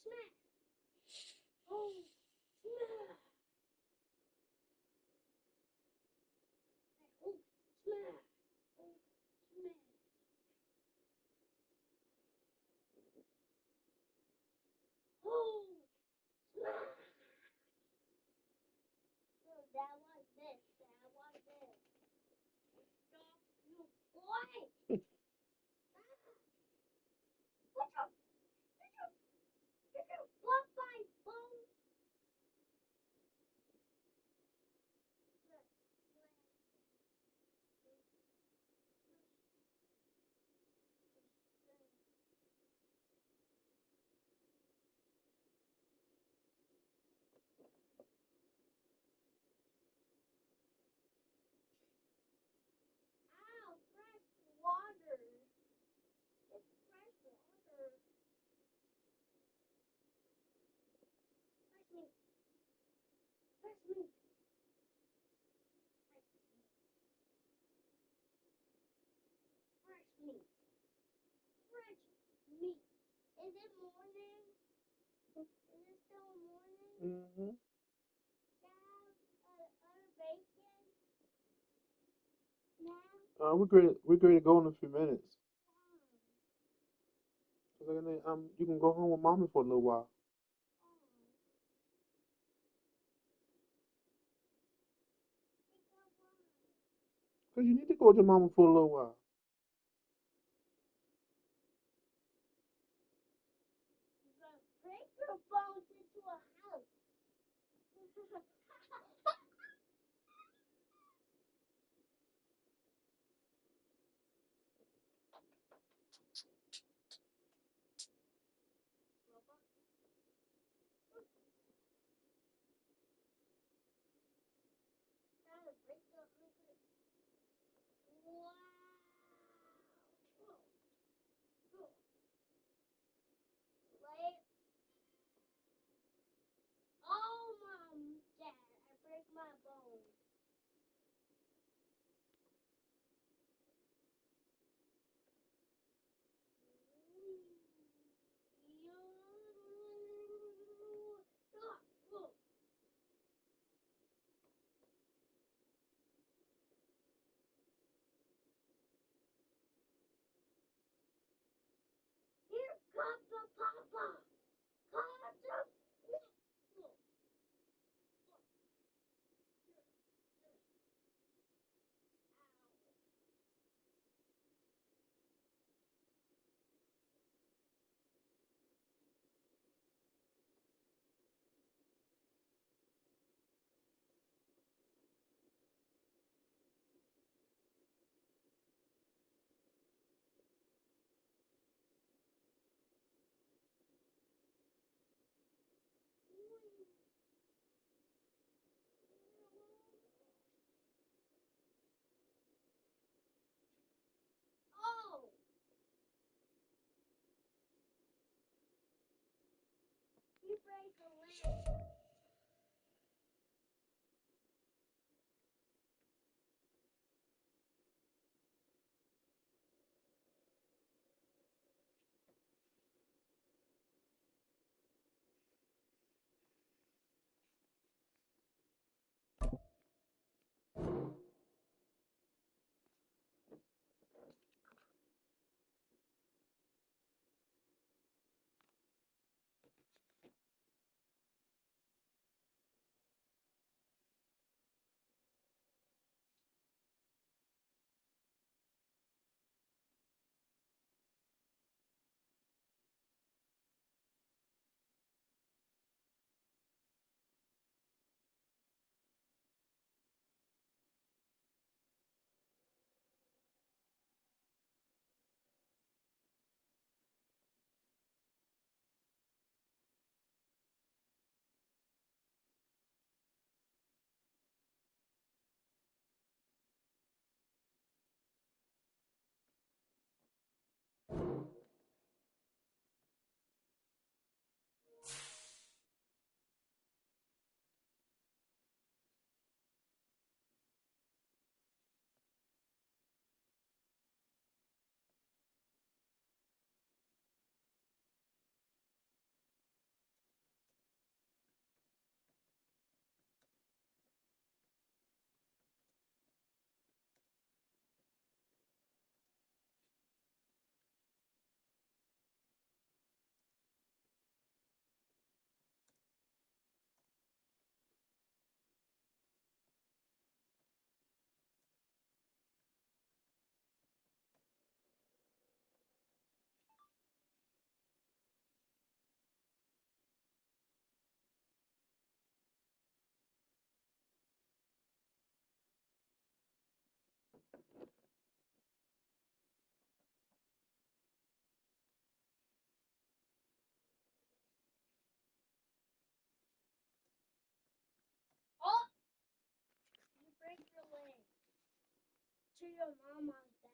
smash! Oh, smash! Oh, smash! Oh, smash! Oh, smash! No, that was this. That was this. Stop, you boy! What the? Did you block my phone? Ow, fresh water. It's fresh water. Fresh meat. Fresh meat. Fresh meat. Fresh meat. Is it morning? Is it still morning? Mm-hmm. Have other bacon now? We're going to go in a few minutes. 'Cause you can go home with mommy for a little while. Cause you need to go with your mama for a little while. You're gonna break your bones into a house. Gotta break the wow. Like, oh mom, dad, I break my bone. Here comes the papa. Comes the oh, you break the leg. to your mama's back.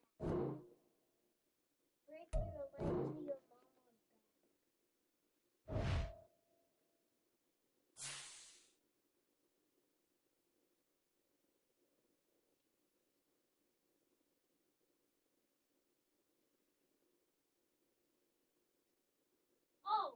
Break your leg to your mama's back. Oh.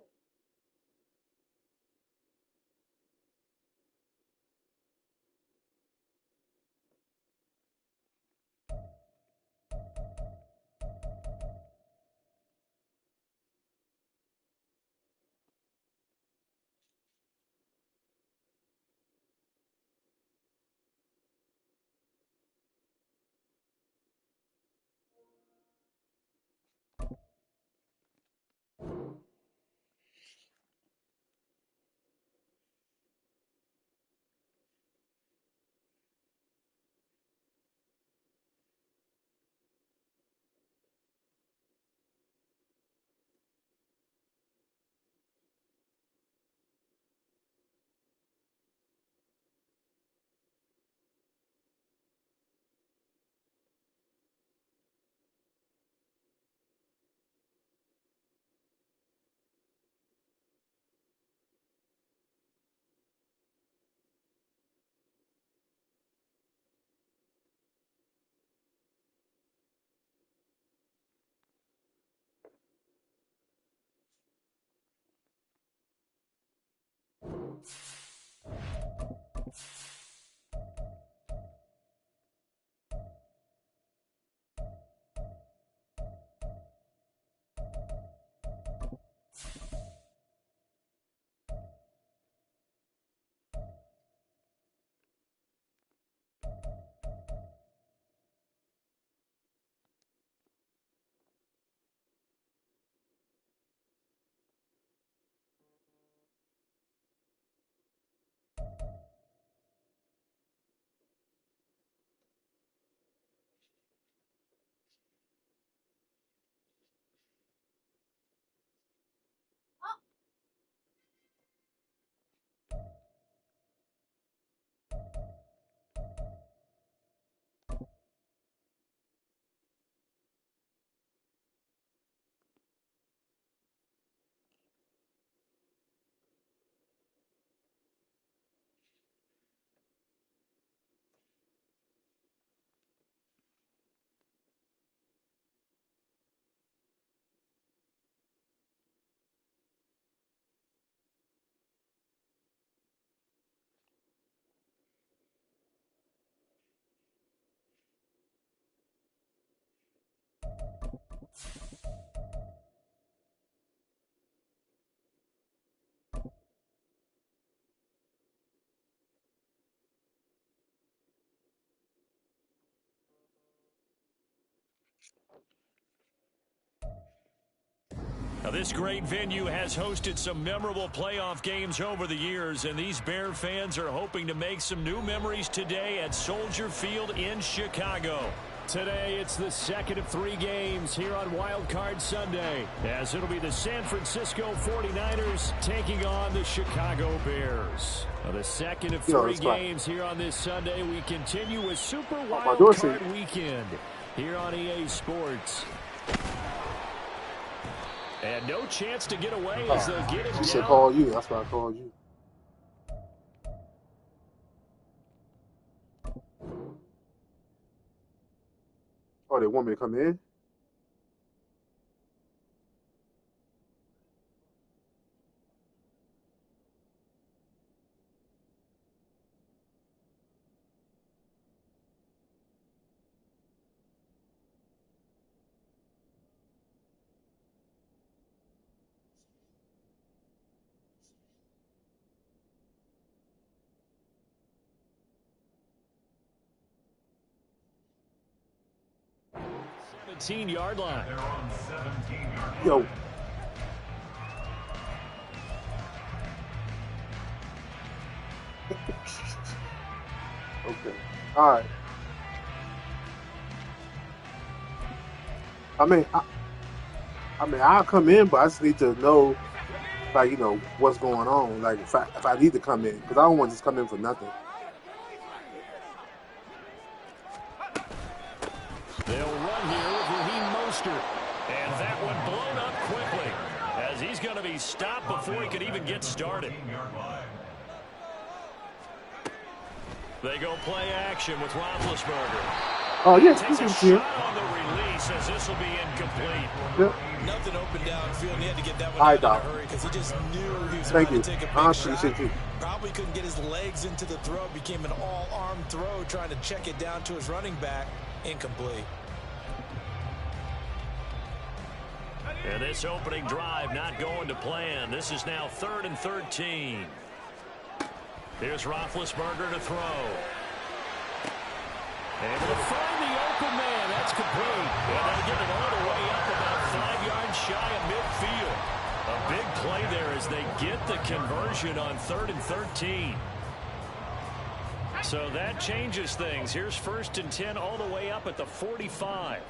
Now, this great venue has hosted some memorable playoff games over the years, and these Bear fans are hoping to make some new memories today at Soldier Field in Chicago. Today, it's the second of 3 games here on Wild Card Sunday, as it'll be the San Francisco 49ers taking on the Chicago Bears. Now, the second of 3 games here on this Sunday, we continue with Super Wild Card Weekend here on EA Sports. And no chance to get away as they'll get it down. She said call you. That's why I called you. Oh, they want me to come in? Yard line. Yo. Okay. All right. I mean, I'll come in, but I just need to know, like, you know, what's going on. Like, if I need to come in, because I don't want to just come in for nothing. he's going to be stopped before he could even get started. They go play action with Roethlisberger. Oh, yes, Takes a see him. shot on the release as this will be incomplete. Yep. Nothing open downfield, and he had to get that one Hi, out in a Doc. hurry because he just knew he was Thank about you. to take a big Honestly, shot. you. Probably couldn't get his legs into the throw. Became an all-arm throw, trying to check it down to his running back. Incomplete. And this opening drive not going to plan. This is now 3rd and 13. Here's Roethlisberger to throw. Able to find the open man. That's complete. And they get it all the way up about 5 yards shy of midfield. A big play there as they get the conversion on 3rd and 13. So that changes things. Here's 1st and 10 all the way up at the 45.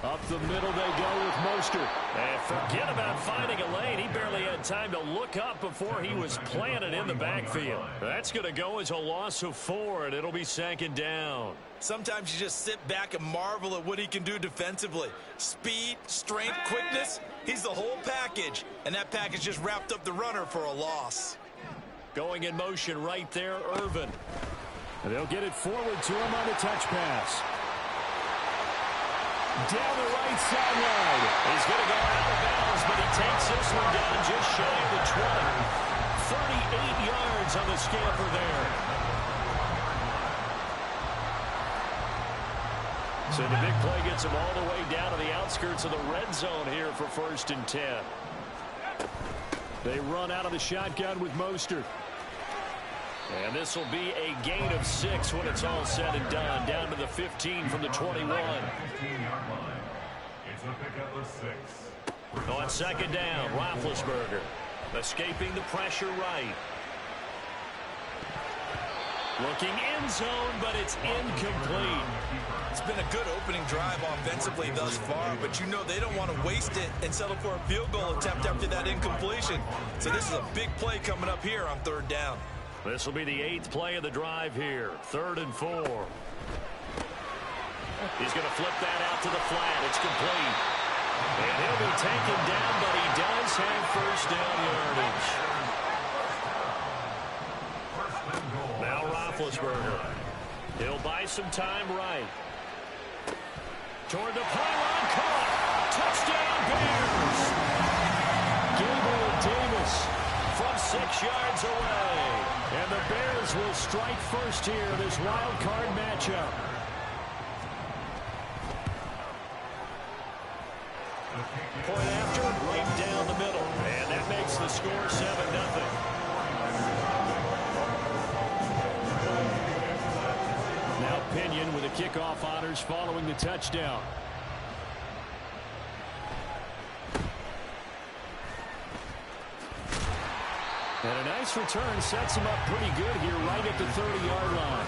Up the middle they go with Mostert. And forget about finding a lane. He barely had time to look up before he was planted in the backfield. That's going to go as a loss of 4, and it'll be 2nd down. Sometimes you just sit back and marvel at what he can do defensively. Speed, strength, quickness. He's the whole package. And that package just wrapped up the runner for a loss. Going in motion right there, Irvin. And they'll get it forward to him on the touch pass. Down the right sideline. He's going to go out of bounds, but he takes this one down just shy of the 20. 38 yards on the scamper there. So the big play gets him all the way down to the outskirts of the red zone here for 1st and 10. They run out of the shotgun with Mostert. And this will be a gain of 6 when it's all said and done. Down to the 15 from the 21. On 2nd down, Roethlisberger escaping the pressure right. Looking end zone, but it's incomplete. It's been a good opening drive offensively thus far, but you know they don't want to waste it and settle for a field goal attempt after that incompletion. So this is a big play coming up here on 3rd down. This will be the 8th play of the drive here. 3rd and 4. He's going to flip that out to the flat. It's complete. And he'll be taken down, but he does have 1st down yardage. Now Roethlisberger. He'll buy some time right. Toward the pylon, caught. Touchdown, Bears. Gabriel Davis from 6 yards away. And the Bears will strike first here in this wild card matchup. Point after, right down the middle. And that makes the score 7-0. Now Pinion with the kickoff honors following the touchdown. And a nice return sets him up pretty good here right at the 30-yard line.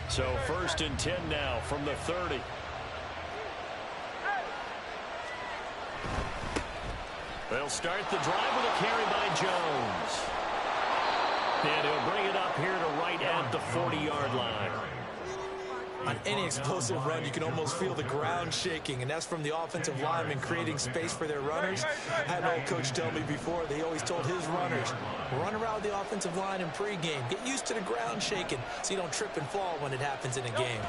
So 1st and 10 now from the 30. They'll start the drive with a carry by Jones. And he'll bring it up here to right at the 40-yard line. On any explosive run, you can almost feel the ground shaking, and that's from the offensive linemen creating space for their runners. I had an old coach tell me before, they always told his runners, run around the offensive line in pregame. Get used to the ground shaking so you don't trip and fall when it happens in a game.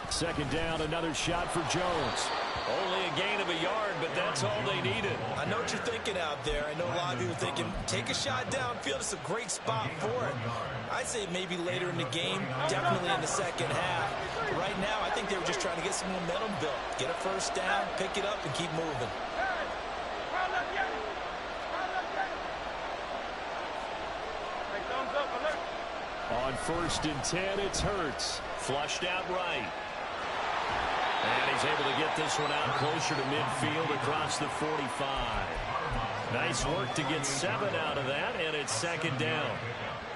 2nd down, another shot for Jones. Only a gain of a yard, but that's all they needed. I know what you're thinking out there. I know a lot of you are thinking, take a shot downfield. It's a great spot for it. I'd say maybe later in the game, definitely in the second half. But right now, I think they were just trying to get some momentum built. Get a 1st down, pick it up, and keep moving. On 1st and 10, it's Hurts. Flushed out right. And he's able to get this one out closer to midfield across the 45. Nice work to get 7 out of that, and it's 2nd down.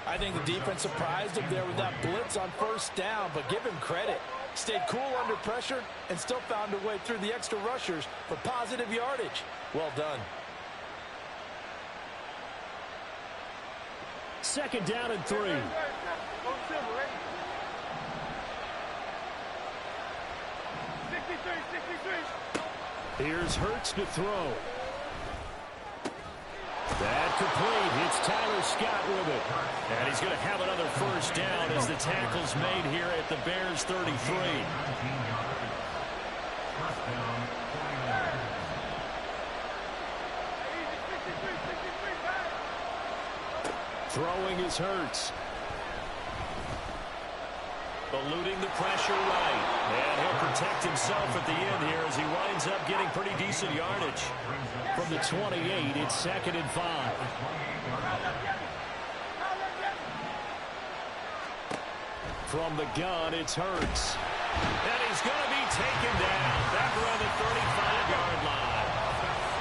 I think the defense surprised him there with that blitz on 1st down, but give him credit. Stayed cool under pressure and still found a way through the extra rushers for positive yardage. Well done. Second down and 3. Here's Hurts to throw. That complete. It's Tyler Scott with it. And he's going to have another first down as the tackle's made here at the Bears 33. Throwing is Hurts. Eluding the pressure right. And he'll protect himself at the end here as he winds up getting pretty decent yardage. From the 28, it's 2nd and 5. From the gun, it's Hurts. And he's going to be taken down back around the 35-yard line.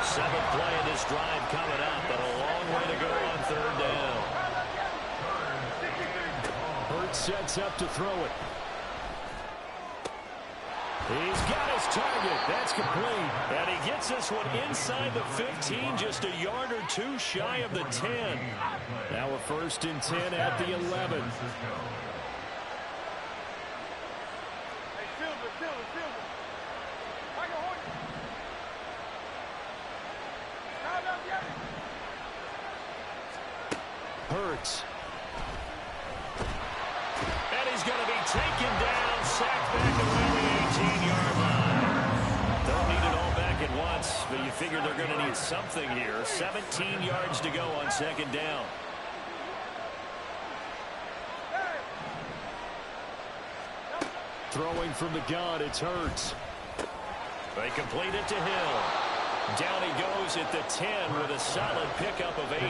7th play of this drive coming up, but a long way to go on 3rd down. Hurts sets up to throw it. He's got his target. That's complete. And he gets this one inside the 15, just a yard or two shy of the 10. Now a 1st and 10 at the 11. Hurts. And he's going to be taken down, sacked back around the 18-yard line. Don't need it all back at once, but you figure they're going to need something here. 17 yards to go on 2nd down. Throwing from the gun, it's Hurts. They complete it to Hill. Down he goes at the 10 with a solid pickup of 8.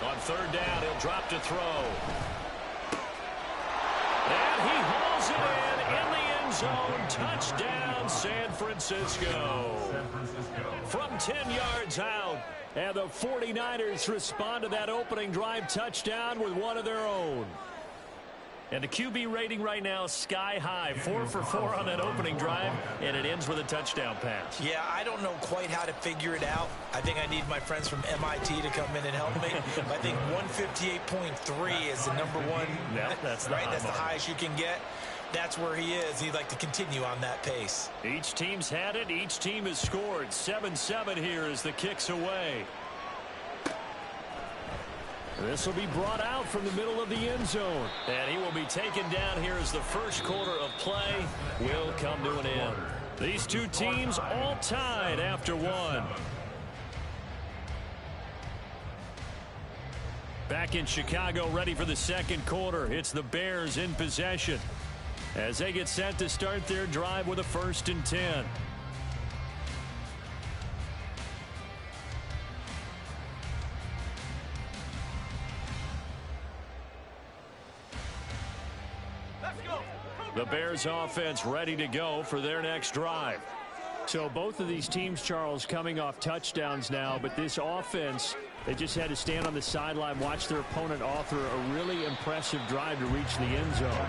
On 3rd down, he'll drop to throw. And he hauls it in the end zone. Touchdown, San Francisco. From 10 yards out. And the 49ers respond to that opening drive touchdown with one of their own. And the QB rating right now is sky high. 4 for 4 on that opening drive, and it ends with a touchdown pass. Yeah, I don't know quite how to figure it out. I think I need my friends from MIT to come in and help me. I think 158.3 is the number one. Yeah, that's right. That's the highest you can get. That's where he is. He'd like to continue on that pace. Each team's had it. Each team has scored. 7-7 here as the kick's away. This will be brought out from the middle of the end zone. And he will be taken down here as the first quarter of play will come to an end. These two teams all tied after one. Back in Chicago, ready for the second quarter. It's the Bears in possession as they get set to start their drive with a 1st and 10. The Bears offense ready to go for their next drive. So both of these teams, Charles, coming off touchdowns now, but this offense, they just had to stand on the sideline, watch their opponent author a really impressive drive to reach the end zone.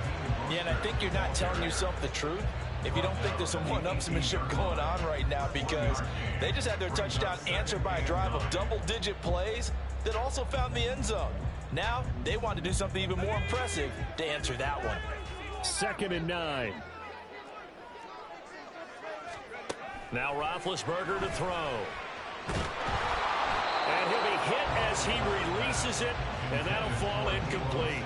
Yeah, and I think you're not telling yourself the truth if you don't think there's some one-upsmanship going on right now, because they just had their touchdown answered by a drive of double-digit plays that also found the end zone. Now they want to do something even more impressive to answer that one. 2nd and 9. Now Roethlisberger to throw. And he'll be hit as he releases it, and that'll fall incomplete.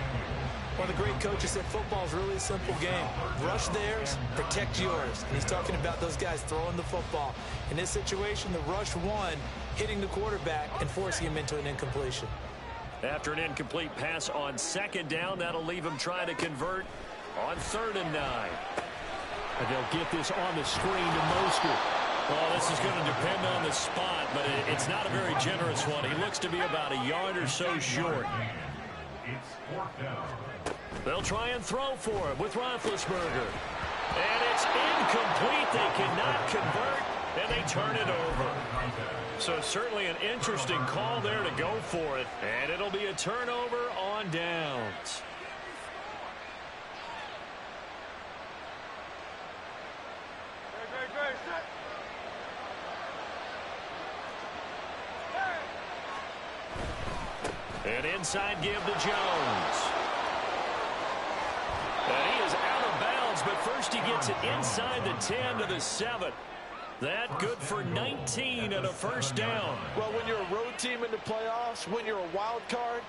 One of the great coaches said football is really a simple game. Rush theirs, protect yours. And he's talking about those guys throwing the football. In this situation, the rush won, hitting the quarterback and forcing him into an incompletion. After an incomplete pass on 2nd down, that'll leave him trying to convert on 3rd and 9. And they'll get this on the screen to Mostert. Well, this is going to depend on the spot, but it's not a very generous one. He looks to be about a yard or so short. They'll try and throw for it with Roethlisberger. And it's incomplete. They cannot convert. and they turn it over. So certainly an interesting call there to go for it, and it'll be a turnover on downs. An inside give to Jones. And he is out of bounds, but first he gets it inside the 10 to the 7. That good for 19 and a first down. Well, when you're a road team in the playoffs, when you're a wild card,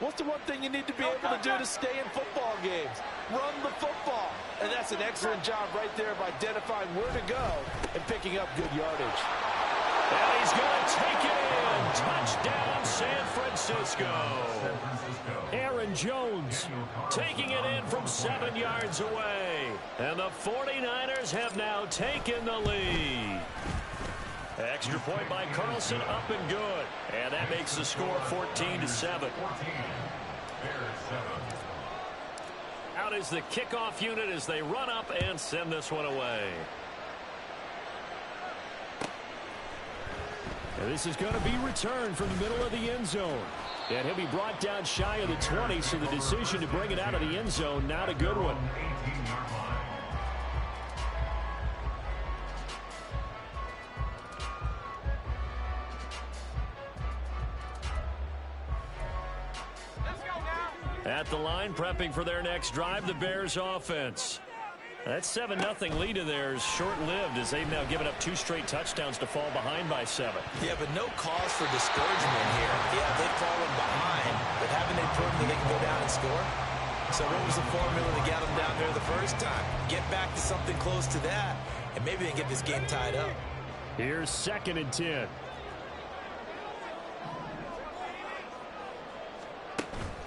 what's the one thing you need to be able to do to stay in football games? Run the football. And that's an excellent job right there of identifying where to go and picking up good yardage. And he's going to take it in. Touchdown, San Francisco. Aaron Jones taking it in from 7 yards away. And the 49ers have now taken the lead. Extra point by Carlson, up and good. And that makes the score 14-7. Out is the kickoff unit as they run up and send this one away. And this is going to be returned from the middle of the end zone. And he'll be brought down shy of the 20, so the decision to bring it out of the end zone, not a good one. At the line, prepping for their next drive, the Bears offense. That 7-0 lead of theirs short-lived as they've now given up 2 straight touchdowns to fall behind by 7. Yeah, but no cause for discouragement here. Yeah, they've fallen behind, but haven't they proven that they can go down and score? So what was the formula that got them down there the first time? Get back to something close to that, and maybe they get this game tied up. Here's 2nd and 10.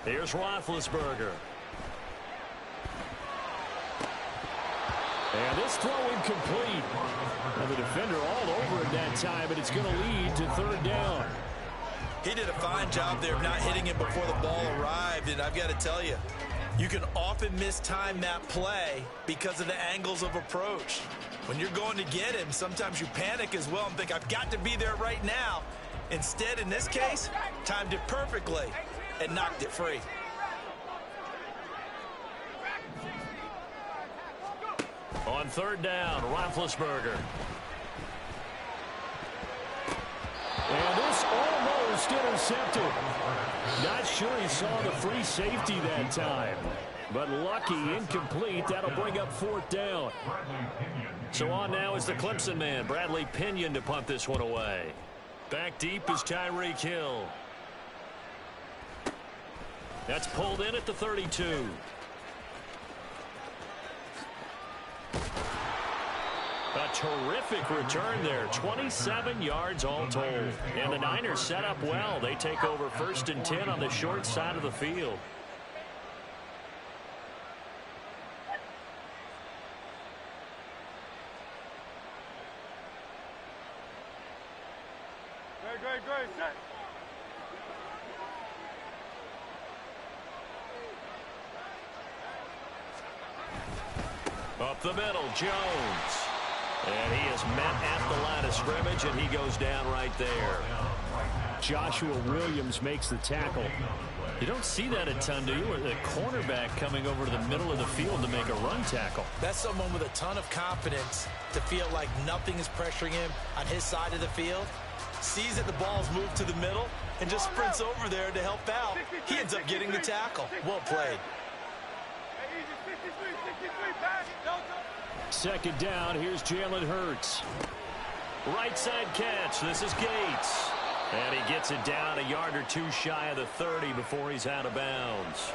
Here's Roethlisberger. And this throw incomplete. And the defender all over it that time, but it's going to lead to 3rd down. He did a fine job there of not hitting him before the ball arrived, and I've got to tell you, you can often mistime that play because of the angles of approach. When you're going to get him, sometimes you panic as well and think, I've got to be there right now. Instead, in this case, timed it perfectly and knocked it free. On 3rd down, Roethlisberger. And this almost intercepted. Not sure he saw the free safety that time. But lucky, incomplete. That'll bring up 4th down. So on now is the Clemson man, Bradley Pinion, to punt this one away. Back deep is Tyreek Hill. That's pulled in at the 32. A terrific return there. 27 yards all told. And the Niners set up well. They take over 1st and 10 on the short side of the field. Great. Set. Up the middle, Jones. And he is met at the line of scrimmage, and he goes down right there. Joshua Williams makes the tackle. You don't see that a ton, do you? Or the cornerback coming over to the middle of the field to make a run tackle. That's someone with a ton of confidence to feel like nothing is pressuring him on his side of the field. Sees that the ball's moved to the middle and just sprints over there to help out. He ends up getting the tackle. Well played. 2nd down, here's Jalen Hurts. Right side catch, this is Gates. And he gets it down a yard or 2 shy of the 30 before he's out of bounds.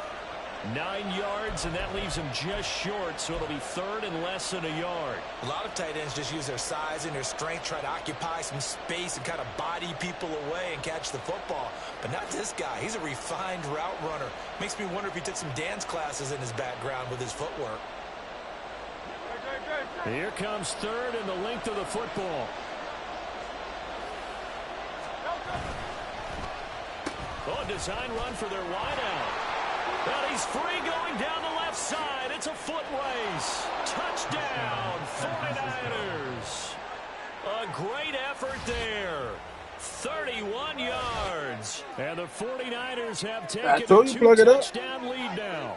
9 yards, and that leaves him just short, so it'll be 3rd and less than a yard. A lot of tight ends just use their size and their strength, try to occupy some space and kind of body people away and catch the football. But not this guy. He's a refined route runner. Makes me wonder if he took some dance classes in his background with his footwork. Here comes 3rd and the length of the football. Oh, design run for their wideout. And he's free going down the left side. It's a foot race. Touchdown, 49ers. A great effort there. 31 yards. And the 49ers have taken a 2-touchdown lead now.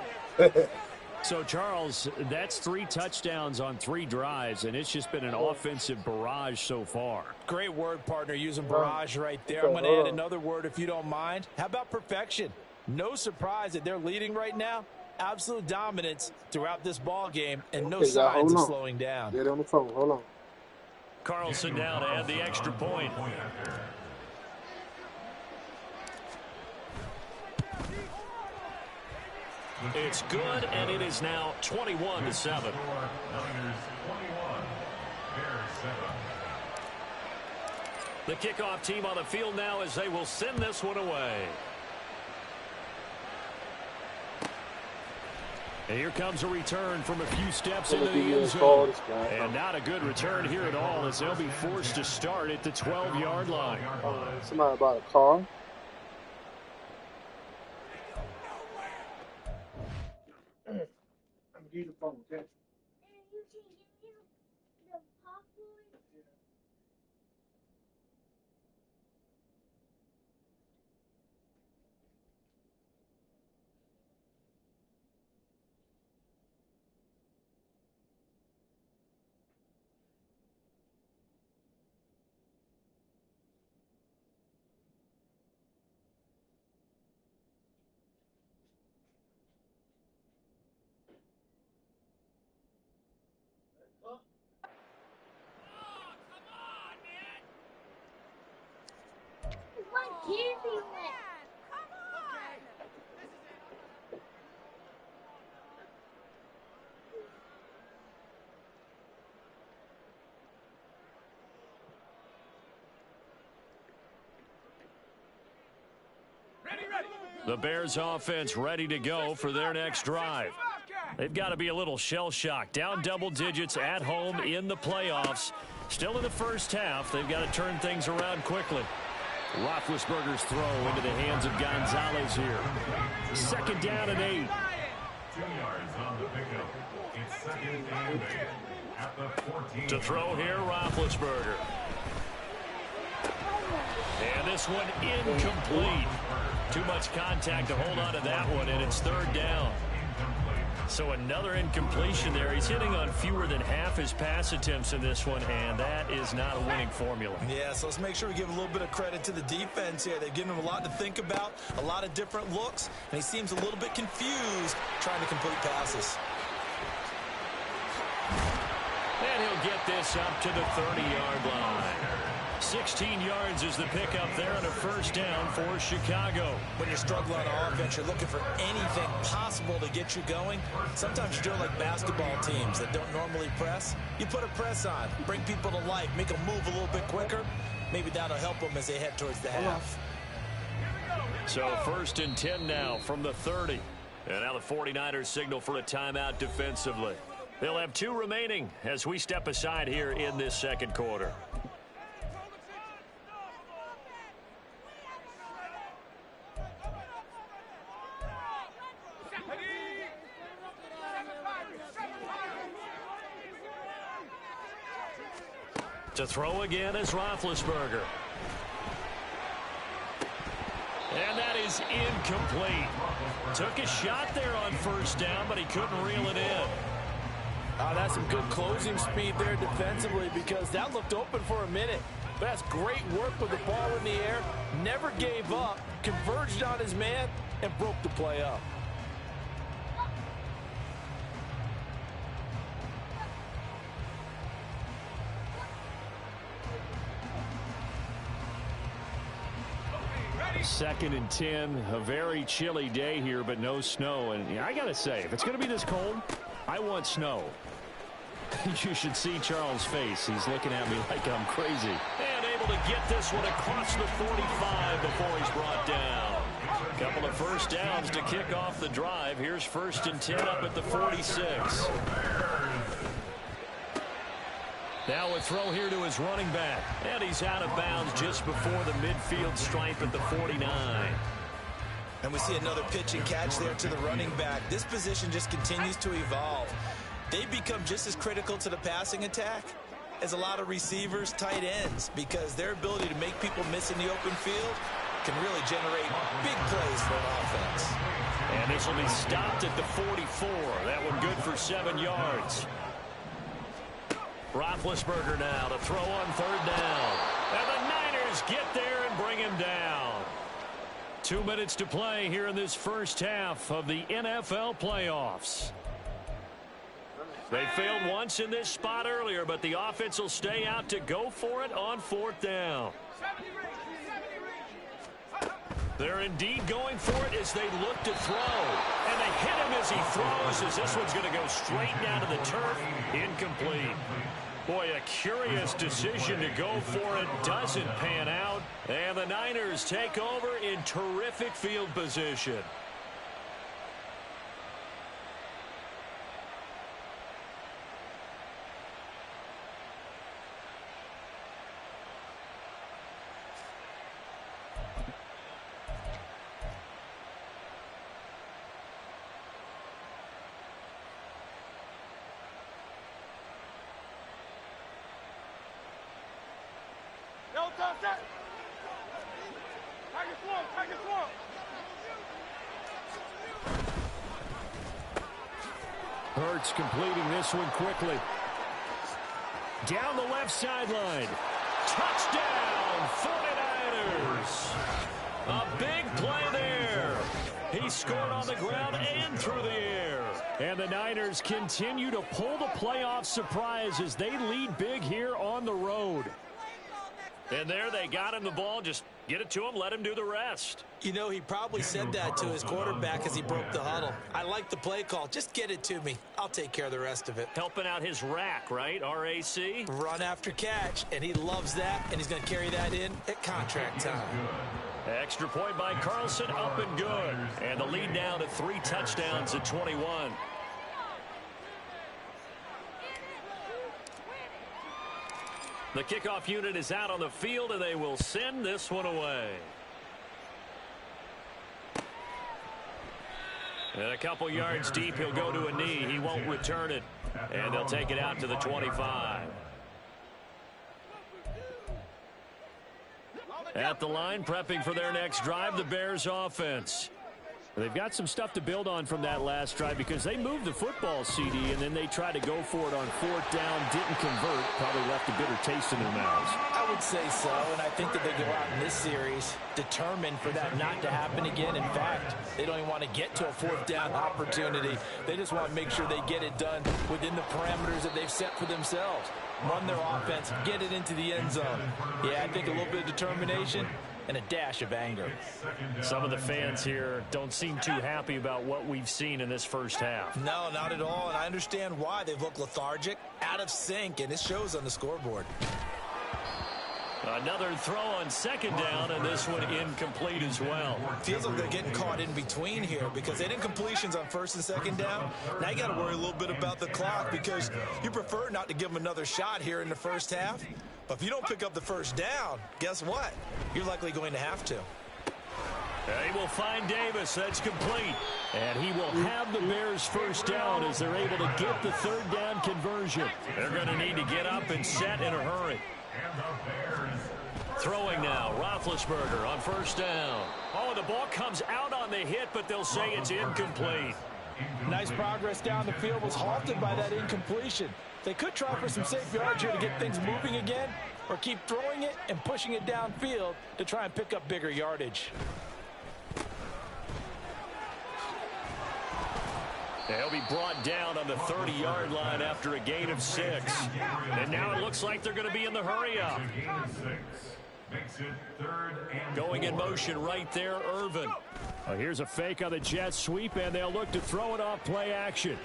So, Charles, that's 3 touchdowns on 3 drives, and it's just been an offensive barrage so far. Great word, partner, using barrage right there. I'm going to add another word if you don't mind. How about perfection? No surprise that they're leading right now. Absolute dominance throughout this ball game, and no signs of slowing down. Get on the phone. Hold on. Carlson now to add the extra point. It's good, and it is now 21-7. The kickoff team on the field now as they will send this one away. And here comes a return from a few steps into the end zone. And not a good return here at all as they'll be forced to start at the 12-yard line. Somebody bought a car. Use the phone, okay? The Bears offense ready to go for their next drive. They've got to be a little shell-shocked. Down double digits at home in the playoffs. Still in the first half. They've got to turn things around quickly. Roethlisberger's throw into the hands of Gonzalez here. 2nd down and 8. 2 yards on the pickup. It's 2nd and 8 at the 14. To throw here, Roethlisberger. And this one incomplete. Too much contact to hold on to that one, and it's 3rd down. So another incompletion there. He's hitting on fewer than half his pass attempts in this one, and that is not a winning formula. Yeah, so let's make sure we give a little bit of credit to the defense here. They've given him a lot to think about, a lot of different looks, and he seems a little bit confused trying to complete passes. And he'll get this up to the 30-yard line. 16 yards is the pickup there on a 1st down for Chicago. When you're struggling on offense, you're looking for anything possible to get you going. Sometimes you're doing like basketball teams that don't normally press. You put a press on, bring people to life, make them move a little bit quicker. Maybe that'll help them as they head towards the half. So 1st and 10 now from the 30. And now the 49ers signal for a timeout defensively. They'll have 2 remaining as we step aside here in this 2nd quarter. To throw again is Roethlisberger. And that is incomplete. Took a shot there on 1st down, but he couldn't reel it in. That's some good closing speed there defensively because that looked open for a minute. But that's great work with the ball in the air. Never gave up, converged on his man, and broke the play up. Second and 10, a very chilly day here, but no snow. And I got to say, if it's going to be this cold, I want snow. You should see Charles' face. He's looking at me like I'm crazy. And able to get this one across the 45 before he's brought down. Couple of 1st downs to kick off the drive. Here's 1st and 10 up at the 46. Now a throw here to his running back. And he's out of bounds just before the midfield stripe at the 49. And we see another pitch and catch there to the running back. This position just continues to evolve. They become just as critical to the passing attack is a lot of receivers, tight ends, because their ability to make people miss in the open field can really generate big plays for an offense. And this will be stopped at the 44. That one good for 7 yards. Roethlisberger now to throw on 3rd down. And the Niners get there and bring him down. 2 minutes to play here in this first half of the NFL playoffs. They failed once in this spot earlier, but the offense will stay out to go for it on 4th down. They're indeed going for it as they look to throw. And they hit him as he throws, as this one's going to go straight down to the turf. Incomplete. Boy, a curious decision to go for it. Doesn't pan out. And the Niners take over in terrific field position. Hurts completing this one quickly. Down the left sideline. Touchdown, 49ers. A big play there. He scored on the ground and through the air. And the Niners continue to pull the playoff surprise as they lead big here on the road. And there they got him the ball. Just get it to him, let him do the rest. You know, he probably said that to his quarterback as he broke the huddle. I like the play call. Just get it to me. I'll take care of the rest of it. Helping out his rack, right? RAC? Run after catch, and he loves that, and he's going to carry that in at contract time. Extra point by Carlson, up and good. And the lead now to 3 touchdowns at 21. The kickoff unit is out on the field, and they will send this one away. And a couple yards deep, he'll go to a knee. He won't return it. And they'll take it out to the 25. At the line, prepping for their next drive, the Bears offense. They've got some stuff to build on from that last drive because they moved the football, CD, and then they tried to go for it on 4th down, didn't convert, probably left a bitter taste in their mouths. I would say so, and I think that they go out in this series determined for that not to happen again. In fact, they don't even want to get to a 4th down opportunity. They just want to make sure they get it done within the parameters that they've set for themselves. Run their offense, get it into the end zone. Yeah, I think a little bit of determination and a dash of anger. Some of the fans here don't seem too happy about what we've seen in this first half. No, not at all, and I understand why. They've looked lethargic, out of sync, and it shows on the scoreboard. Another throw on 2nd down, and this one incomplete as well. Feels like they're getting caught in between here because they didn't completions on 1st and 2nd down. Now you got to worry a little bit about the clock because you prefer not to give them another shot here in the first half. But if you don't pick up the 1st down, guess what? You're likely going to have to. They will find Davis. That's complete. And he will have the Bears 1st down as they're able to get the 3rd down conversion. They're going to need to get up and set in a hurry. Throwing now, Roethlisberger on 1st down. Oh, the ball comes out on the hit, but they'll say it's incomplete. Nice progress down the field was halted by that incompletion. They could try for some safe yards here to get things moving again, or keep throwing it and pushing it downfield to try and pick up bigger yardage. They'll be brought down on the 30-yard line after a gain of 6. And now it looks like they're going to be in the hurry-up. Going in motion right there, Irvin. Here's a fake on the jet sweep, and they'll look to throw it off play action.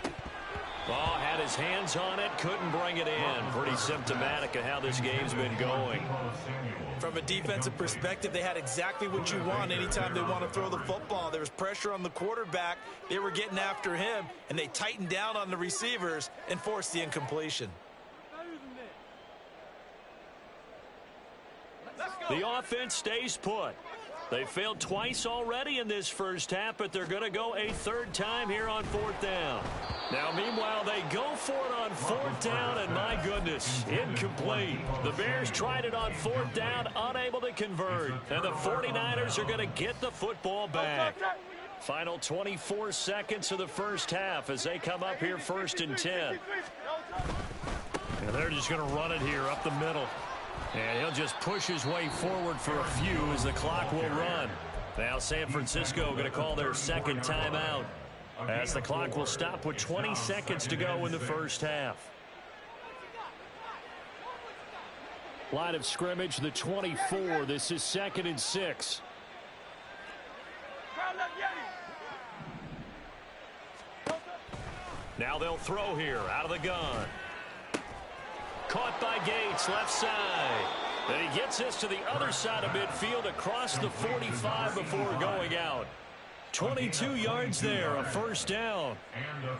Oh, had his hands on it, couldn't bring it in. Pretty symptomatic of how this game's been going. From a defensive perspective, they had exactly what you want anytime they want to throw the football. There was pressure on the quarterback. They were getting after him, and they tightened down on the receivers and forced the incompletion. The offense stays put. They failed twice already in this first half, but they're going to go a third time here on fourth down. Now, meanwhile, they go for it on fourth down, and my goodness, incomplete. The Bears tried it on fourth down, unable to convert, and the 49ers are going to get the football back. Final 24 seconds of the first half as they come up here first and 10. And they're just going to run it here up the middle. And he'll just push his way forward for a few as the clock will run. Now San Francisco going to call their second timeout as the clock will stop with 20 seconds to go in the first half. Line of scrimmage, the 24. This is 2nd and 6. Now they'll throw here out of the gun. Caught by Gates, left side. And he gets this to the other side of midfield across the 45 before going out. 22 yards there, a first down.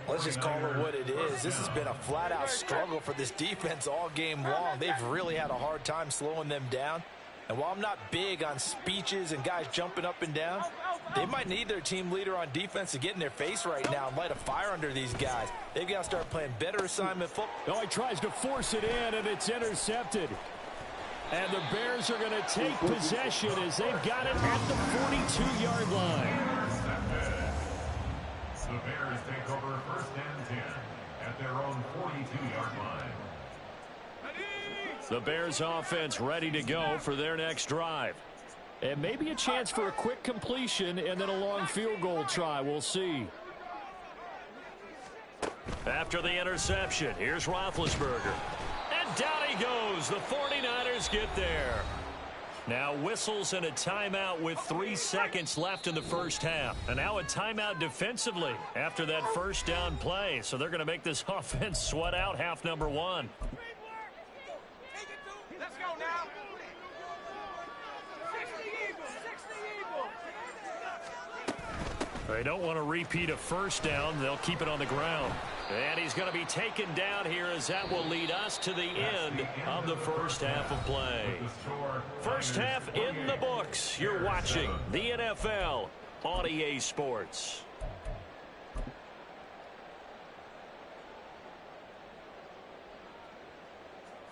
Let's just call it what it is. This has been a flat-out struggle for this defense all game long. They've really had a hard time slowing them down. And while I'm not big on speeches and guys jumping up and down, they might need their team leader on defense to get in their face right now and light a fire under these guys. They've got to start playing better assignment football. Oh, he tries to force it in, and it's intercepted. And the Bears are going to take possession as they've got it at the 42-yard line. The Bears take over first and 10 at their own 42-yard line. The Bears offense ready to go for their next drive. And maybe a chance for a quick completion and then a long field goal try. We'll see. After the interception, here's Roethlisberger. And down he goes. The 49ers get there. Now whistles and a timeout with 3 seconds left in the first half. And now a timeout defensively after that first down play. So they're going to make this offense sweat out half number 1. Let's go now. 60 Eagles. They don't want to repeat a first down. They'll keep it on the ground. And he's going to be taken down here as that will lead us to the end of the first half of play. First half in the books. You're watching the NFL on EA Sports.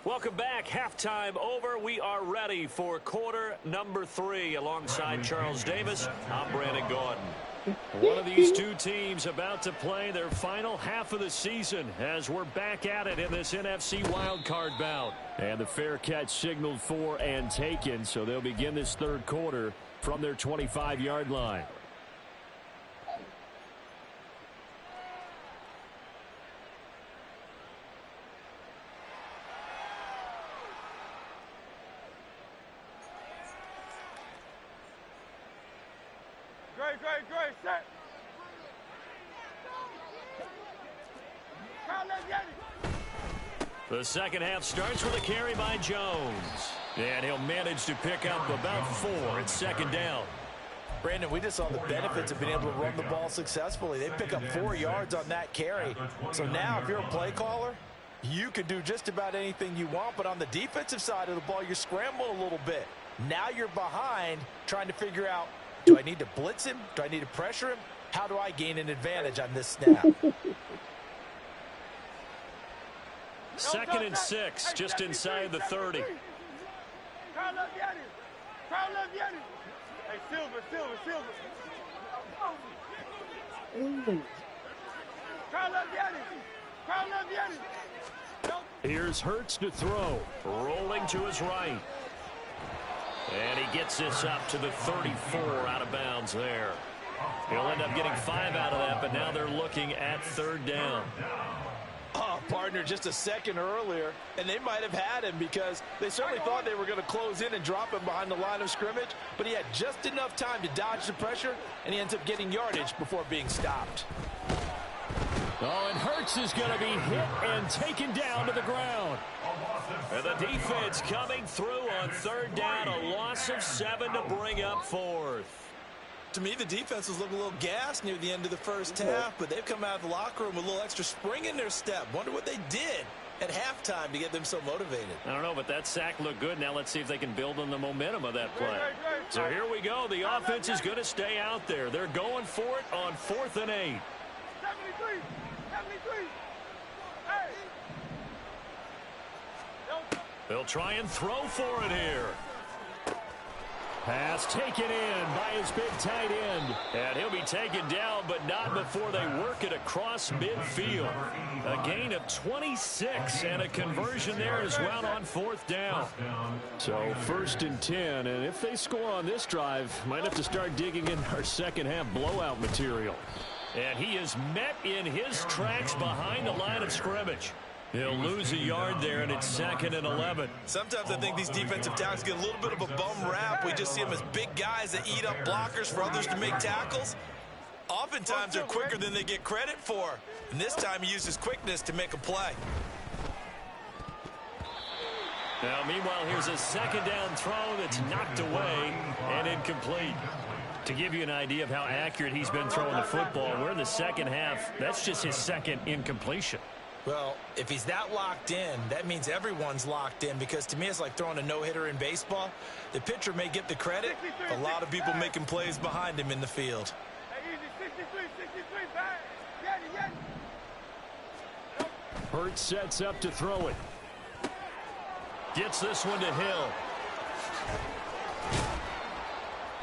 Welcome back. Halftime over. We are ready for quarter number 3. Alongside Charles Davis, I'm Brandon Gordon. One of these two teams about to play their final half of the season as we're back at it in this NFC wildcard bout. And the fair catch signaled for and taken, so they'll begin this third quarter from their 25-yard line. Great, set. The second half starts with a carry by Jones. And he'll manage to pick up about 4 at second down. Brandon, we just saw the benefits of being able to run the ball successfully. They pick up 4 yards on that carry. So now if you're a play caller, you can do just about anything you want. But on the defensive side of the ball, you're scrambling a little bit. Now you're behind trying to figure out, do I need to blitz him? Do I need to pressure him? How do I gain an advantage on this snap? 2nd and 6, just inside the 30. Hey, Silver. Here's Hurts to throw, rolling to his right. And he gets this up to the 34 out of bounds there. He'll end up getting 5 out of that, but now they're looking at third down. Oh, partner, just a second earlier, and they might have had him because they certainly thought they were going to close in and drop him behind the line of scrimmage, but he had just enough time to dodge the pressure, and he ends up getting yardage before being stopped. Oh, and Hurts is going to be hit and taken down to the ground. And the defense coming through on third down, a loss of 7 to bring up 4th. To me, the defense was looking a little gassed near the end of the first half, but they've come out of the locker room with a little extra spring in their step. Wonder what they did at halftime to get them so motivated. I don't know, but that sack looked good. Now let's see if they can build on the momentum of that play. So here we go. The offense is going to stay out there. They're going for it on 4th and 8. 73. Hey. They'll try and throw for it here. Pass taken in by his big tight end. And he'll be taken down, but not before they work it across midfield. A gain of 26 and a conversion there as well on 4th down. So 1st and 10, and if they score on this drive, might have to start digging in our second half blowout material. And he is met in his tracks behind the line of scrimmage. He'll lose a yard there, and it's 2nd and 11. Sometimes I think these defensive tackles get a little bit of a bum rap. We just see them as big guys that eat up blockers for others to make tackles. Oftentimes, they're quicker than they get credit for. And this time, he uses quickness to make a play. Now, meanwhile, here's a 2nd down throw that's knocked away and incomplete. To give you an idea of how accurate he's been throwing the football, we're in the second half. That's just his 2nd incompletion. Well, if he's that locked in, that means everyone's locked in, because to me it's like throwing a no-hitter in baseball. The pitcher may get the credit, a lot of people making plays behind him in the field. Hey, easy. 63, back. Hurts sets up to throw it. Gets this one to Hill.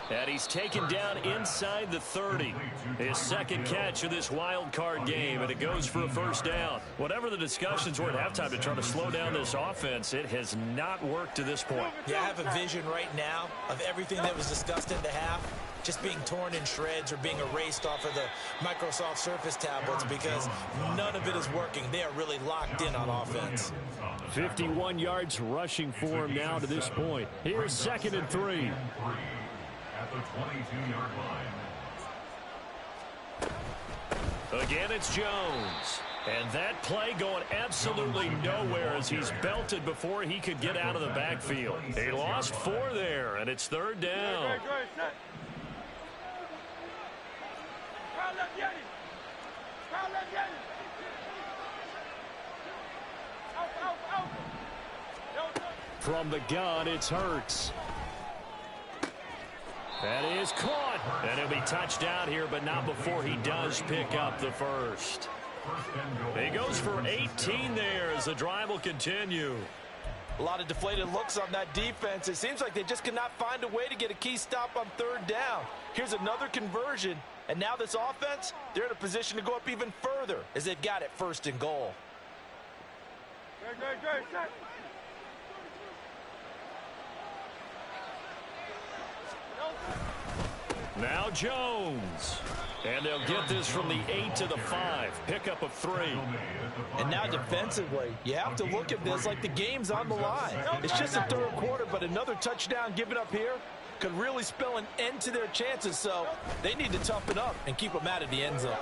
And he's taken down inside the 30. His 2nd catch of this wild card game, and it goes for a 1st down. Whatever the discussions were at halftime to try to slow down this offense, it has not worked to this point. Yeah, I have a vision right now of everything that was discussed in the half just being torn in shreds or being erased off of the Microsoft Surface tablets, because none of it is working. They are really locked in on offense. 51 yards rushing for him now to this point. Here's 2nd and 3. At the 22-yard line. Again, it's Jones. And that play going absolutely nowhere as he's belted before he could get out of the backfield. He lost 4 there, and it's 3rd down. From the gun, it's Hurts. That is caught. And he'll be touched out here, but not before he does pick up the 1st. He goes for 18 there as the drive will continue. A lot of deflated looks on that defense. It seems like they just cannot find a way to get a key stop on 3rd down. Here's another conversion, and now this offense, they're in a position to go up even further as they've got it 1st and goal. Great, set. Now Jones. And they'll get this from the 8 to the 5. Pickup of 3. And now defensively, you have to look at this like the game's on the line. It's just the 3rd quarter, but another touchdown given up here could really spell an end to their chances. So they need to toughen up and keep them out of the end zone.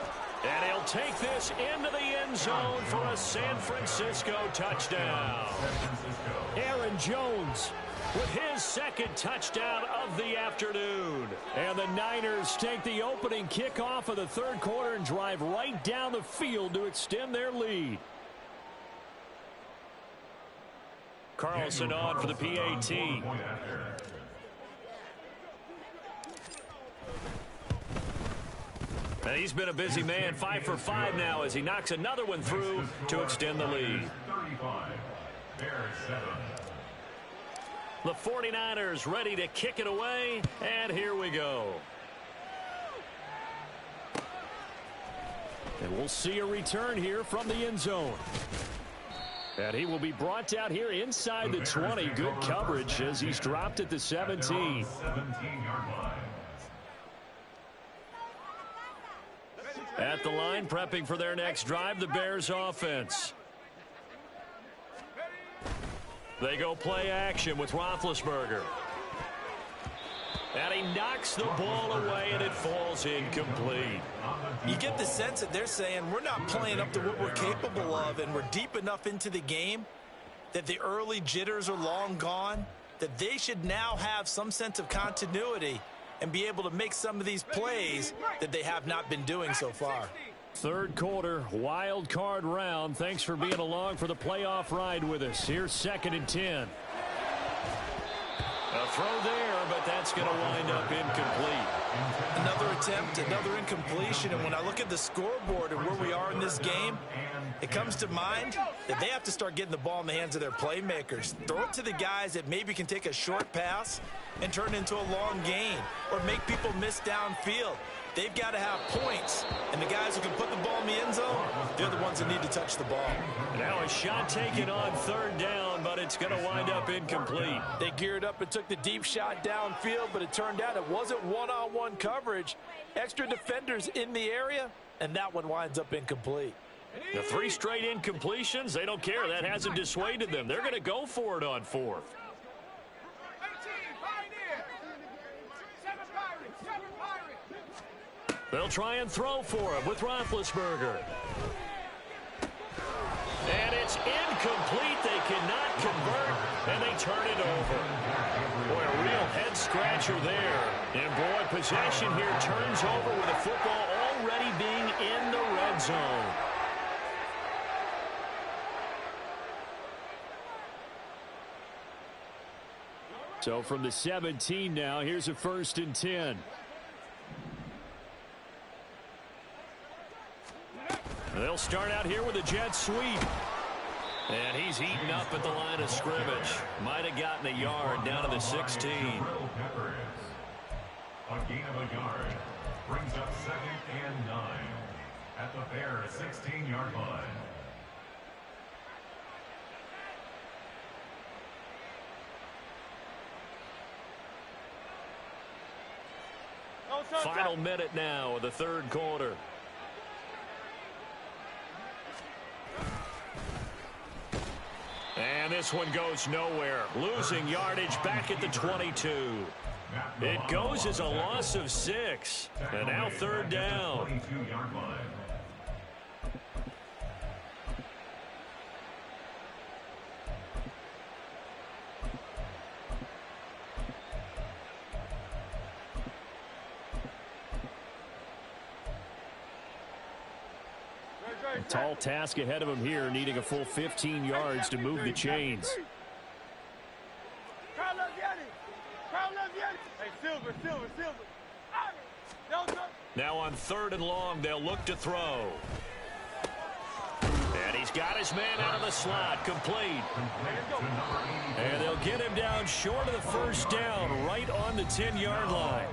And he'll take this into the end zone for a San Francisco touchdown. Aaron Jones with his 2nd touchdown of the afternoon. And the Niners take the opening kickoff of the 3rd quarter and drive right down the field to extend their lead. Carlson on for the PAT. And he's been a busy man, 5 for 5 now as he knocks another one through to extend the lead. 35. Bears 7. The 49ers ready to kick it away, and here we go. And we'll see a return here from the end zone. And he will be brought down here inside the 20. Good coverage as he's dropped at the 17. 17-yard line. At the line, prepping for their next drive, the Bears offense. They go play action with Roethlisberger. And he knocks the ball away, and it falls incomplete. You get the sense that they're saying we're not playing up to what we're capable of, and we're deep enough into the game that the early jitters are long gone, that they should now have some sense of continuity and be able to make some of these plays that they have not been doing so far. 3rd quarter, wild card round. Thanks for being along for the playoff ride with us. Here's 2nd and 10. A throw there, but that's going to wind up incomplete. Another attempt, another incompletion, and when I look at the scoreboard and where we are in this game, it comes to mind that they have to start getting the ball in the hands of their playmakers. Throw it to the guys that maybe can take a short pass and turn it into a long gain or make people miss downfield. They've got to have points, and the guys who can put the ball in the end zone, they're the ones that need to touch the ball. Now a shot taken on third down, but it's going to wind up incomplete. They geared up and took the deep shot downfield, but it turned out it wasn't one-on-one coverage. Extra defenders in the area, and that one winds up incomplete. The 3 straight incompletions, they don't care. That hasn't dissuaded them. They're going to go for it on 4th. They'll try and throw for it with Roethlisberger. And it's incomplete. They cannot convert, and they turn it over. Boy, a real head-scratcher there. And, boy, possession here turns over with the football already being in the red zone. So from the 17 now, here's a 1st and 10. They'll start out here with a jet sweep. And he's eaten up at the line of scrimmage. Might have gotten a yard down to the 16. A gain of a yard brings up 2nd and 9 at the Bears' 16-yard line. Final minute now of the 3rd quarter. And this one goes nowhere. Losing yardage back at the 22. It goes as a loss of 6. And now 3rd down. 22-yard line. Tall task ahead of him here, needing a full 15 yards to move the chains. Now on 3rd and long, they'll look to throw. And he's got his man out of the slot, complete. And they'll get him down short of the 1st down, right on the 10-yard line.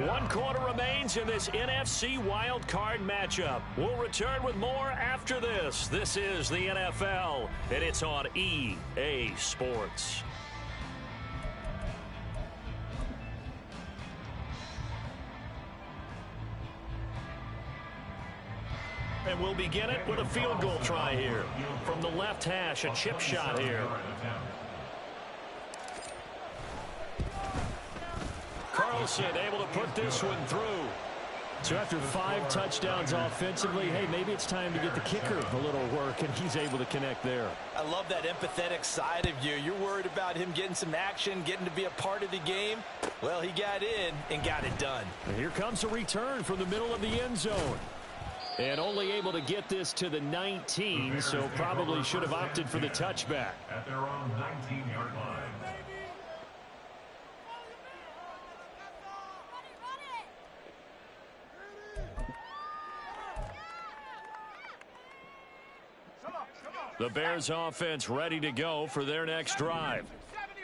1 quarter remains in this NFC Wild Card matchup. We'll return with more after this. This is the NFL, and it's on EA Sports. And we'll begin it with a field goal try here. From the left hash, a chip shot here. Carlson able to put this one through. So after 5 touchdowns offensively, hey, maybe it's time to get the kicker a little work, and he's able to connect there. I love that empathetic side of you. You're worried about him getting some action, getting to be a part of the game. Well, he got in and got it done. And here comes a return from the middle of the end zone. And only able to get this to the 19, so probably should have opted for the touchback. At their own 19-yard line. The Bears offense ready to go for their next drive.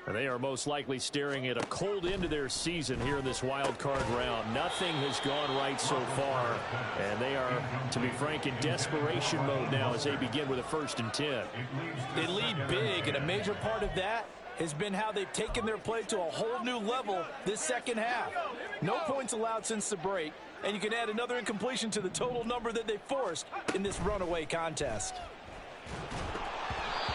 And they are most likely staring at a cold end to their season here in this wild card round. Nothing has gone right so far, and they are, to be frank, in desperation mode now as they begin with a 1st and 10. They lead big, and a major part of that has been how they've taken their play to a whole new level this second half. No points allowed since the break, and you can add another incompletion to the total number that they forced in this runaway contest.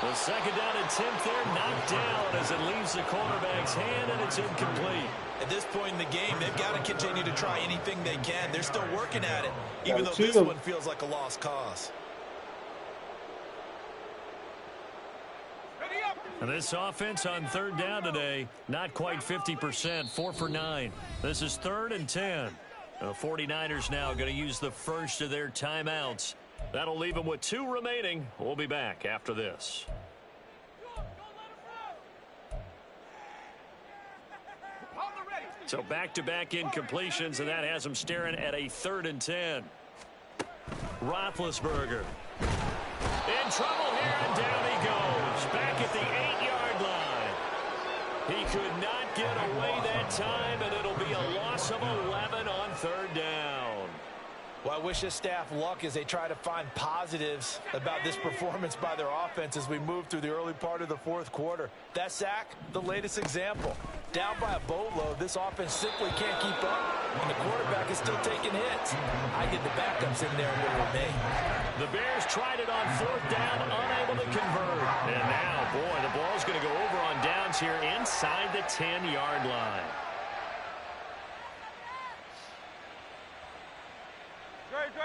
The 2nd down and 10th there, knocked down as it leaves the quarterback's hand, and it's incomplete. At this point in the game, they've got to continue to try anything they can. They're still working at it, even though this one feels like a lost cause. And this offense on 3rd down today, not quite 50%, 4 for 9. This is 3rd and 10. The 49ers now going to use the first of their timeouts. That'll leave them with 2 remaining. We'll be back after this. So back-to-back incompletions, and that has them staring at a 3rd and 10. Roethlisberger in trouble here, and down he goes. Back at the 8-yard line. He could not get away that time, and it'll be a loss of 11 on 3rd down. Well, I wish this staff luck as they try to find positives about this performance by their offense as we move through the early part of the 4th quarter. That sack, the latest example. Down by a boatload, this offense simply can't keep up, and the quarterback is still taking hits. I get the backups in there with me. The Bears tried it on 4th down, unable to convert. And now, boy, the ball's going to go over on downs here inside the 10-yard line.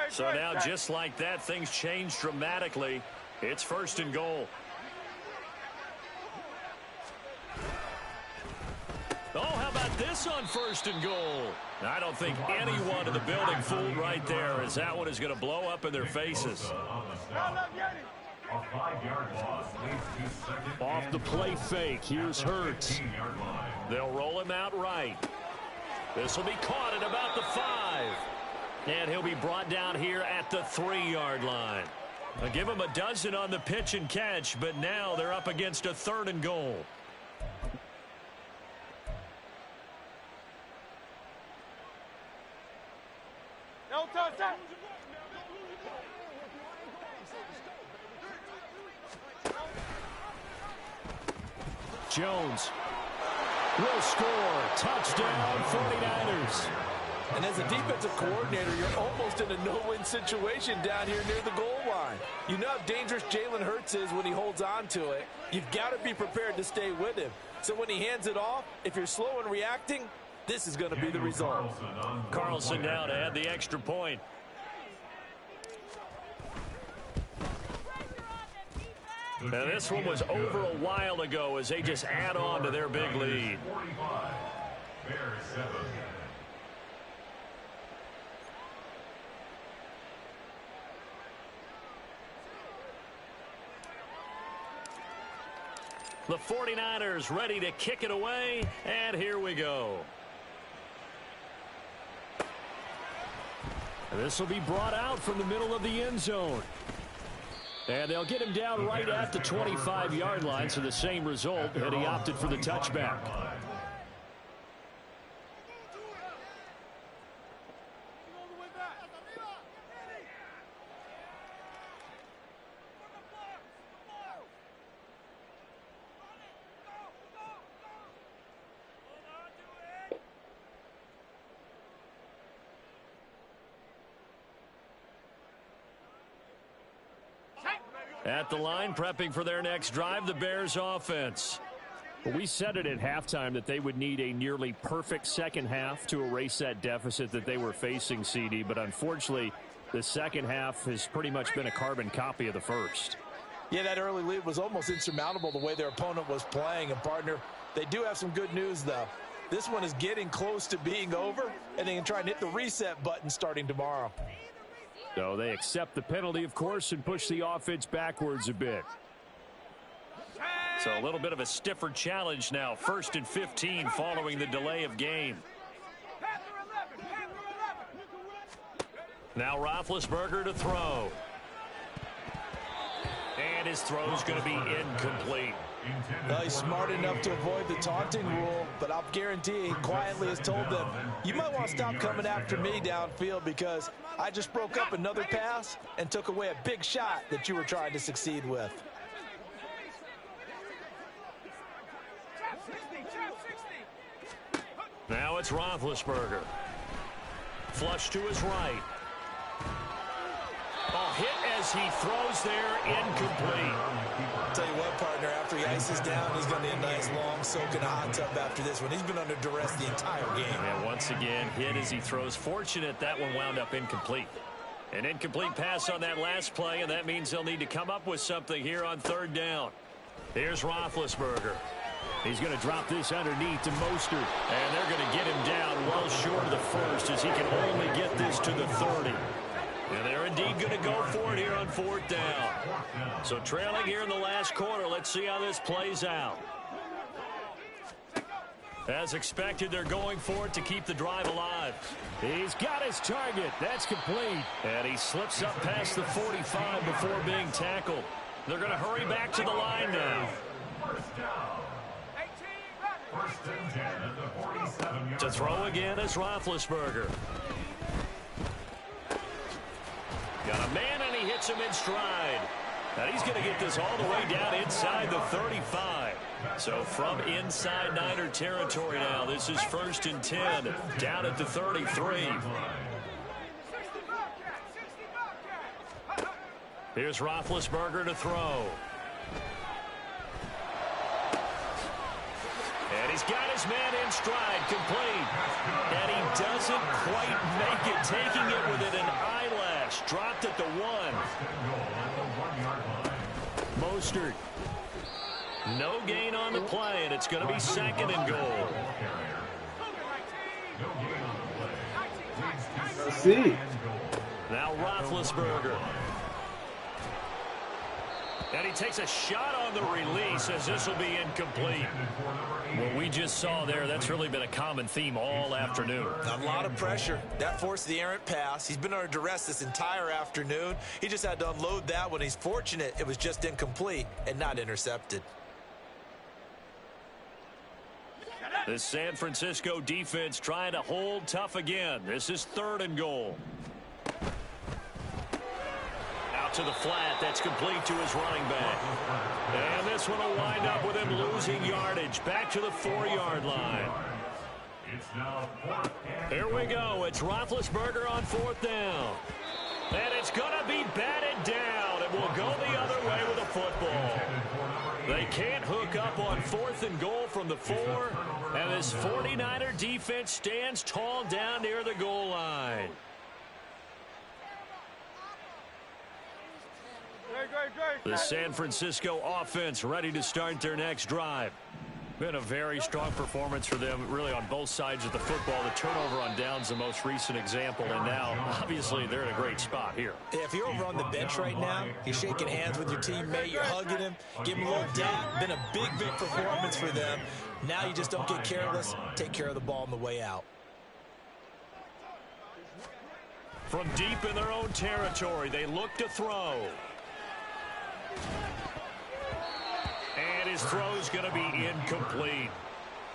So now, just like that, things change dramatically. It's 1st and goal. Oh, how about this on 1st and goal? I don't think anyone in the building fooled right there, as that one is going to blow up in their faces. Off the play fake, here's Hurts. They'll roll him out right. This will be caught at about the 5. And he'll be brought down here at the 3-yard line. I'll give him a dozen on the pitch and catch, but now they're up against a 3rd and goal. No touch. Jones will score. Touchdown, 49ers. And as a defensive coordinator, you're almost in a no-win situation down here near the goal line. You know how dangerous Jalen Hurts is when he holds on to it. You've got to be prepared to stay with him. So when he hands it off, if you're slow in reacting, this is going to be the result. Carlson now to add the extra point. And this one was over a while ago as they just add on to their big lead. The 49ers ready to kick it away, and here we go. And this will be brought out from the middle of the end zone. And they'll get him down right at the 25-yard line, so the same result, and he opted for the touchback. At the line, prepping for their next drive, the Bears offense. Well, we said it at halftime that they would need a nearly perfect second half to erase that deficit that they were facing, CD. But unfortunately, the second half has pretty much been a carbon copy of the first. Yeah, that early lead was almost insurmountable the way their opponent was playing. And, partner, they do have some good news, though. This one is getting close to being over, and they can try and hit the reset button starting tomorrow. So they accept the penalty, of course, and push the offense backwards a bit. So a little bit of a stiffer challenge now. 1st and 15 following the delay of game. Now Roethlisberger to throw. And his throw is going to be incomplete. Well, he's smart enough to avoid the taunting rule, but I'll guarantee he quietly has told them, you might want to stop coming after me downfield because I just broke up another pass and took away a big shot that you were trying to succeed with. Now it's Roethlisberger. Flush to his right. A hit as he throws there, incomplete. Tell you what, partner, after he ices down, he's going to need a nice long soak in a hot tub after this one. He's been under duress the entire game. And once again, hit as he throws. Fortunate that one wound up incomplete. An incomplete pass on that last play, and that means they'll need to come up with something here on 3rd down. Here's Roethlisberger. He's going to drop this underneath to Mostert, and they're going to get him down well short of the first as he can only get this to the 30. And they're indeed going to go for it here on 4th down. So trailing here in the last quarter, let's see how this plays out. As expected, they're going for it to keep the drive alive. He's got his target. That's complete. And he slips up past the 45 before being tackled. They're going to hurry back to the line now. First down. First and 10 at the 47-yard To throw again is Roethlisberger. Got a man, and he hits him in stride. And he's going to get this all the way down inside the 35. So from inside Niner territory now, this is 1st and 10, down at the 33. Here's Roethlisberger to throw. And he's got his man in stride, complete. And he doesn't quite make it, taking it within an eyelash. Dropped at the 1. Mostert. No gain on the play, and it's going to be 2nd and goal. Let's see. Now Roethlisberger. And he takes a shot on the release as this will be incomplete. What we just saw there, that's really been a common theme all afternoon. A lot of pressure. That forced the errant pass. He's been under duress this entire afternoon. He just had to unload that one. He's fortunate it was just incomplete and not intercepted. The San Francisco defense trying to hold tough again. This is 3rd and goal. Out to the flat. That's complete to his running back. And this one will wind up with him losing yardage. Back to the 4-yard line. Here we go. It's Roethlisberger on 4th down. And it's going to be batted down. It will go the other way with a football. They can't hook up on 4th and goal from the 4. And this 49er defense stands tall down near the goal line. The San Francisco offense ready to start their next drive. Been a very strong performance for them, really, on both sides of the football. The turnover on downs, the most recent example, and now, obviously, they're in a great spot here. If you're over on the bench right now, you're shaking hands with your teammate, you're hugging him, giving him a little dap. Been a big performance for them. Now you just don't get careless. Take care of the ball on the way out. From deep in their own territory, they look to throw. And his throw's going to be incomplete.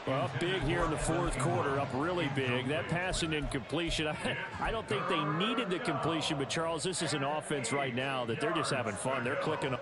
Well, up big here in the 4th quarter, up really big. That pass and incompletion, I don't think they needed the completion, but Charles, this is an offense right now that they're just having fun. They're clicking.